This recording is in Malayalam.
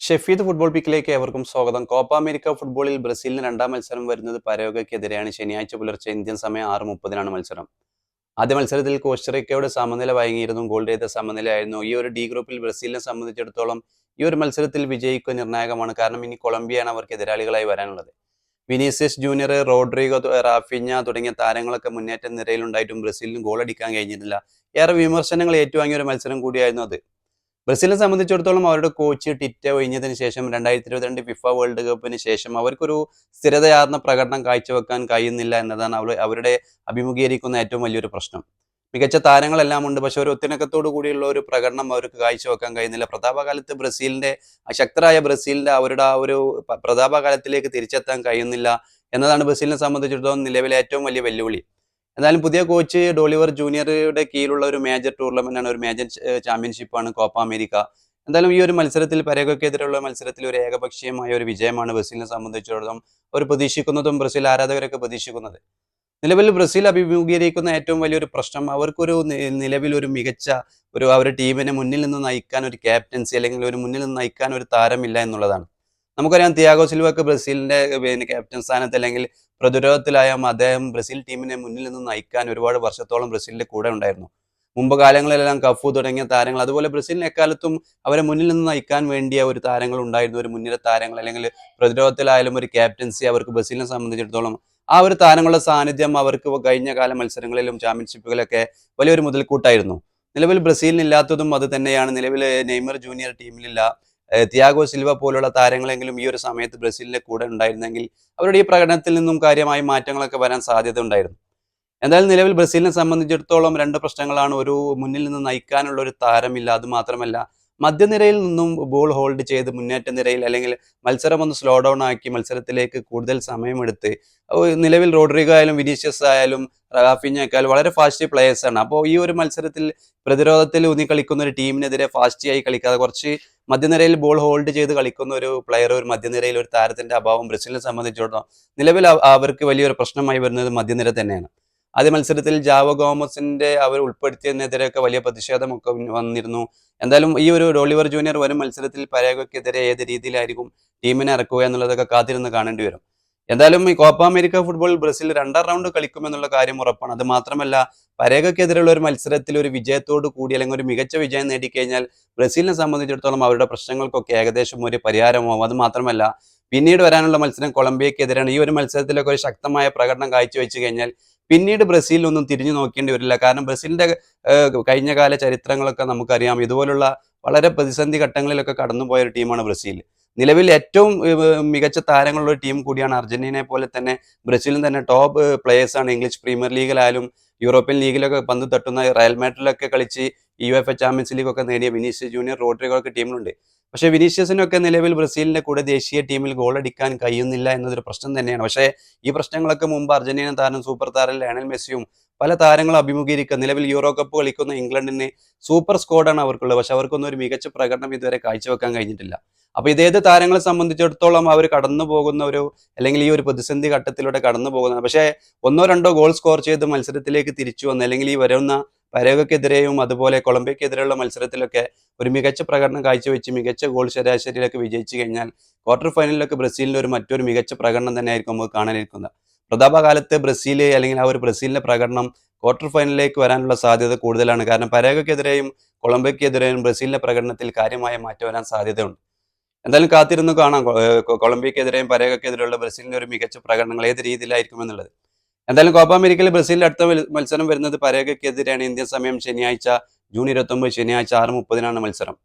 ഷെഫീദ് ഫുട്ബോൾ പിക്കിലേക്ക് ഏവർക്കും സ്വാഗതം. കോപ്പ അമേരിക്ക ഫുട്ബോളിൽ ബ്രസീലിന് രണ്ടാം മത്സരം വരുന്നത് പരാഗ്വേക്കെതിരെയാണ്. ശനിയാഴ്ച പുലർച്ചെ ഇന്ത്യൻ സമയം 6:30-നാണ് മത്സരം. ആദ്യ മത്സരത്തിൽ കോസ്റ്ററിക്കയോട് സമനില വഴങ്ങിയിരുന്നു. ഗോൾ രഹിത സമനിലയായിരുന്നു. ഈ ഒരു ഡി ഗ്രൂപ്പിൽ ബ്രസീലിനെ സംബന്ധിച്ചിടത്തോളം ഈ ഒരു മത്സരത്തിൽ വിജയിക്കുക നിർണായകമാണ്. കാരണം ഇനി കൊളംബിയയാണ് അവർക്ക് എതിരാളികളായി വരാനുള്ളത്. വിനീഷ്യസ് ജൂനിയർ, റോഡ്രിഗോ, റാഫിഞ്ഞ തുടങ്ങിയ താരങ്ങളൊക്കെ മുന്നേറ്റ നിരയിലുണ്ടായിട്ടും ബ്രസീലിന് ഗോൾ അടിക്കാൻ കഴിഞ്ഞിട്ടില്ല. ഏറെ വിമർശനങ്ങൾ ഏറ്റുവാങ്ങിയ ഒരു മത്സരം കൂടിയായിരുന്നു അത്. ബ്രസീലിനെ സംബന്ധിച്ചിടത്തോളം അവരുടെ കോച്ച് ടിറ്റ ഒഴിഞ്ഞതിന് ശേഷം 2022 ഫിഫ വേൾഡ് കപ്പിന് ശേഷം അവർക്കൊരു സ്ഥിരതയാർന്ന പ്രകടനം കാഴ്ചവെക്കാൻ കഴിയുന്നില്ല എന്നതാണ് അവരുടെ അഭിമുഖീകരിക്കുന്ന ഏറ്റവും വലിയൊരു പ്രശ്നം. മികച്ച താരങ്ങളെല്ലാം ഉണ്ട്, പക്ഷെ ഒരു ഒത്തിണക്കത്തോടു കൂടിയുള്ള ഒരു പ്രകടനം അവർക്ക് കാഴ്ചവെക്കാൻ കഴിയുന്നില്ല. പ്രതാപകാലത്ത് ബ്രസീലിന്റെ ശക്തരായ ബ്രസീലിന്റെ അവരുടെ ആ ഒരു പ്രതാപകാലത്തിലേക്ക് തിരിച്ചെത്താൻ കഴിയുന്നില്ല എന്നതാണ് ബ്രസീലിനെ സംബന്ധിച്ചിടത്തോളം നിലവിലെ ഏറ്റവും വലിയ വെല്ലുവിളി. എന്നാലും പുതിയ കോച്ച് ഡോളിവർ ജൂനിയറുടെ കീഴിലുള്ള ഒരു മേജർ ടൂർണമെന്റ് ആണ്, ഒരു മേജർ ചാമ്പ്യൻഷിപ്പാണ് കോപ്പ അമേരിക്ക. എന്തായാലും ഈ ഒരു മത്സരത്തിൽ പരേഗോക്കെതിരെയുള്ള മത്സരത്തിൽ ഒരു ഏകപക്ഷീയമായ ഒരു വിജയമാണ് ബ്രസീലിനെ സംബന്ധിച്ചിടത്തോളം അവർ പ്രതീക്ഷിക്കുന്നതും ബ്രസീൽ ആരാധകരൊക്കെ പ്രതീക്ഷിക്കുന്നത്. നിലവിൽ ബ്രസീൽ അഭിമുഖീകരിക്കുന്ന ഏറ്റവും വലിയൊരു പ്രശ്നം അവർക്കൊരു നിലവിൽ ഒരു മികച്ച അവരുടെ ടീമിനെ മുന്നിൽ നിന്ന് നയിക്കാൻ ഒരു ക്യാപ്റ്റൻസി അല്ലെങ്കിൽ ഒരു മുന്നിൽ നിന്ന് നയിക്കാൻ ഒരു താരമില്ല എന്നുള്ളതാണ്. നമുക്കറിയാം തിയാഗോ സിൽവക്ക് ബ്രസീലിന്റെ ക്യാപ്റ്റൻ സ്ഥാനത്ത് അല്ലെങ്കിൽ പ്രതിരോധത്തിലായാലും അദ്ദേഹം ബ്രസീൽ ടീമിനെ മുന്നിൽ നിന്ന് നയിക്കാൻ ഒരുപാട് വർഷത്തോളം ബ്രസീലിന്റെ കൂടെ ഉണ്ടായിരുന്നു. മുമ്പ് കാലങ്ങളിലെല്ലാം കഫു തുടങ്ങിയ താരങ്ങൾ, അതുപോലെ ബ്രസീലിന് എക്കാലത്തും അവരെ മുന്നിൽ നിന്ന് നയിക്കാൻ വേണ്ടിയ ഒരു താരങ്ങൾ ഉണ്ടായിരുന്നു, ഒരു മുൻനിര താരങ്ങൾ അല്ലെങ്കിൽ പ്രതിരോധത്തിലായാലും ഒരു ക്യാപ്റ്റൻസി അവർക്ക് ബ്രസീലിനെ സംബന്ധിച്ചിടത്തോളം ആ ഒരു താരങ്ങളുടെ സാന്നിധ്യം അവർക്ക് കഴിഞ്ഞ കാല മത്സരങ്ങളിലും ചാമ്പ്യൻഷിപ്പുകളൊക്കെ വലിയൊരു മുതൽക്കൂട്ടായിരുന്നു. നിലവിൽ ബ്രസീലിന് ഇല്ലാത്തതും അത് തന്നെയാണ്. നിലവിൽ നെയ്മർ ജൂനിയർ ടീമിലില്ല. തിയാഗോ സിൽവ പോലുള്ള താരങ്ങളെങ്കിലും ഈ ഒരു സമയത്ത് ബ്രസീലിന്റെ കൂടെ ഉണ്ടായിരുന്നെങ്കിൽ അവരുടെ ഈ പ്രകടനത്തിൽ നിന്നും കാര്യമായ മാറ്റങ്ങളൊക്കെ വരാൻ സാധ്യത ഉണ്ടായിരുന്നു. എന്തായാലും നിലവിൽ ബ്രസീലിനെ സംബന്ധിച്ചിടത്തോളം രണ്ട് പ്രശ്നങ്ങളാണ്. ഒരു മുന്നിൽ നിന്ന് നയിക്കാനുള്ള ഒരു താരമില്ല. അത് മാത്രമല്ല മധ്യനിരയിൽ നിന്നും ബോൾ ഹോൾഡ് ചെയ്ത് മുന്നേറ്റ നിരയിൽ അല്ലെങ്കിൽ മത്സരം ഒന്ന് സ്ലോ ഡൗൺ ആക്കി മത്സരത്തിലേക്ക് കൂടുതൽ സമയമെടുത്ത് നിലവിൽ റോഡ്രിഗോ ആയാലും വിനീഷ്യസ് ആയാലും റാഫിഞ്ഞയൊക്കെ വളരെ ഫാസ്റ്റ് പ്ലേയേഴ്സ് ആണ്. അപ്പോൾ ഈ ഒരു മത്സരത്തിൽ പ്രതിരോധത്തിൽ ഊന്നി കളിക്കുന്ന ഒരു ടീമിനെതിരെ ഫാസ്റ്റിയായി കളിക്കാതെ കുറച്ച് മധ്യനിരയിൽ ബോൾ ഹോൾഡ് ചെയ്ത് കളിക്കുന്ന ഒരു പ്ലെയർ, ഒരു മധ്യനിരയിൽ ഒരു താരത്തിന്റെ അഭാവം ബ്രസീലിനെ സംബന്ധിച്ചിടത്തോളം നിലവിൽ അവർക്ക് വലിയൊരു പ്രശ്നമായി വരുന്നത് മധ്യനിര തന്നെയാണ്. ആദ്യ മത്സരത്തിൽ ജാവോ ഗോമസിന്റെ അവർ ഉൾപ്പെടുത്തിയതിനെതിരെയൊക്കെ വലിയ പ്രതിഷേധമൊക്കെ വന്നിരുന്നു. എന്തായാലും ഈ ഒരു ഡോളിവർ ജൂനിയർ വരും മത്സരത്തിൽ പരാഗ്വേക്കെതിരെ ഏത് രീതിയിലായിരിക്കും ടീമിനെ ഇറക്കുക എന്നുള്ളതൊക്കെ കാത്തിരുന്ന് കാണേണ്ടി വരും. എന്തായാലും ഈ കോപ്പ അമേരിക്ക ഫുട്ബോൾ ബ്രസീൽ രണ്ടാം റൗണ്ട് കളിക്കുമെന്നുള്ള കാര്യം ഉറപ്പാണ്. അത് മാത്രമല്ല പരേഗക്കെതിരെയുള്ള ഒരു മത്സരത്തിൽ ഒരു വിജയത്തോടു കൂടി അല്ലെങ്കിൽ ഒരു മികച്ച വിജയം നേടിക്കഴിഞ്ഞാൽ ബ്രസീലിനെ സംബന്ധിച്ചിടത്തോളം അവരുടെ പ്രശ്നങ്ങൾക്കൊക്കെ ഏകദേശം ഒരു പരിഹാരമാവും. അത് മാത്രമല്ല പിന്നീട് വരാനുള്ള മത്സരം കൊളംബിയക്കെതിരാണ്. ഈ ഒരു മത്സരത്തിലൊക്കെ ഒരു ശക്തമായ പ്രകടനം കാഴ്ചവെച്ച് കഴിഞ്ഞാൽ പിന്നീട് ബ്രസീലിനൊന്നും തിരിഞ്ഞു നോക്കേണ്ടി വരില്ല. കാരണം ബ്രസീലിന്റെ കഴിഞ്ഞകാല ചരിത്രങ്ങളൊക്കെ നമുക്കറിയാം. ഇതുപോലുള്ള വളരെ പ്രതിസന്ധി ഘട്ടങ്ങളിലൊക്കെ കടന്നുപോയ ഒരു ടീമാണ് ബ്രസീൽ. നിലവിൽ ഏറ്റവും മികച്ച താരങ്ങളുള്ള ഒരു ടീം കൂടിയാണ് അർജന്റീനയെ പോലെ തന്നെ. ബ്രസീലും തന്നെ ടോപ്പ് പ്ലേയേഴ്സ് ആണ്. ഇംഗ്ലീഷ് പ്രീമിയർ ലീഗിലായാലും യൂറോപ്യൻ ലീഗിലൊക്കെ പന്ത് തട്ടുന്ന റയൽ മാഡ്രിഡിലൊക്കെ കളിച്ച് UEFA ചാമ്പ്യൻസ് ലീഗ് ഒക്കെ നേടിയ വിനീഷ്യസ് ജൂനിയർ, റോഡ്രിഗോ ഒക്കെ ടീമിലുണ്ട്. പക്ഷേ വിനീഷ്യസിനൊക്കെ നിലവിൽ ബ്രസീലിന്റെ കൂടെ ദേശീയ ടീമിൽ ഗോൾ അടിക്കാൻ കഴിയുന്നില്ല എന്നതൊരു പ്രശ്നം തന്നെയാണ്. പക്ഷേ ഈ പ്രശ്നങ്ങളൊക്കെ മുമ്പ് അർജന്റീന താരം, സൂപ്പർ താരം ലയണൽ മെസ്സിയും പല താരങ്ങളും അഭിമുഖീകരിക്കുക. നിലവിൽ യൂറോ കപ്പ് കളിക്കുന്ന ഇംഗ്ലണ്ടിന് സൂപ്പർ സ്ക്വാഡാണ് അവർക്കുള്ളത്. പക്ഷെ അവർക്കൊന്നും ഒരു മികച്ച പ്രകടനം ഇതുവരെ കാഴ്ചവെക്കാൻ കഴിഞ്ഞിട്ടില്ല. അപ്പൊ ഇതേത് താരങ്ങളെ സംബന്ധിച്ചിടത്തോളം അവർ കടന്നു പോകുന്ന അല്ലെങ്കിൽ ഈ ഒരു പ്രതിസന്ധി ഘട്ടത്തിലൂടെ കടന്നു പോകുന്നത്. പക്ഷേ ഒന്നോ രണ്ടോ ഗോൾ സ്കോർ ചെയ്ത് മത്സരത്തിലേക്ക് തിരിച്ചു വന്ന് അല്ലെങ്കിൽ ഈ വരുന്ന പരേഗക്കെതിരെയും അതുപോലെ കൊളംബിയക്കെതിരെയുള്ള മത്സരത്തിലൊക്കെ ഒരു മികച്ച പ്രകടനം കാഴ്ചവെച്ച് മികച്ച ഗോൾ ശരാശരിയിലൊക്കെ വിജയിച്ചു കഴിഞ്ഞാൽ ക്വാർട്ടർ ഫൈനലിലൊക്കെ ബ്രസീലിന്റെ മറ്റൊരു മികച്ച പ്രകടനം തന്നെയായിരിക്കും നമുക്ക് കാണാനിരിക്കുന്നത്. പ്രതാപകാലത്ത് ബ്രസീൽ അല്ലെങ്കിൽ ആ ഒരു ബ്രസീലിന്റെ പ്രകടനം ക്വാർട്ടർ ഫൈനലിലേക്ക് വരാനുള്ള സാധ്യത കൂടുതലാണ്. കാരണം പരേഗക്കെതിരെയും കൊളംബിയക്കെതിരെയും ബ്രസീലിന്റെ പ്രകടനത്തിൽ കാര്യമായ മാറ്റം വരാൻ സാധ്യതയുണ്ട്. എന്തായാലും കാത്തിരുന്ന് കാണാം കൊളംബിയക്കെതിരെയും പരേഗക്കെതിരെയുള്ള ബ്രസീലിന്റെ ഒരു മികച്ച പ്രകടനങ്ങൾ ഏത് രീതിയിലായിരിക്കും എന്നുള്ളത്. എന്തായാലും കോപ്പ അമേരിക്കയിൽ ബ്രസീലിന്റെ അടുത്ത മത്സരം വരുന്നത് പരേഗക്കെതിരെയാണ്. ഇന്ത്യൻ സമയം ശനിയാഴ്ച ജൂൺ 29 ശനിയാഴ്ച 6:30-നാണ് മത്സരം.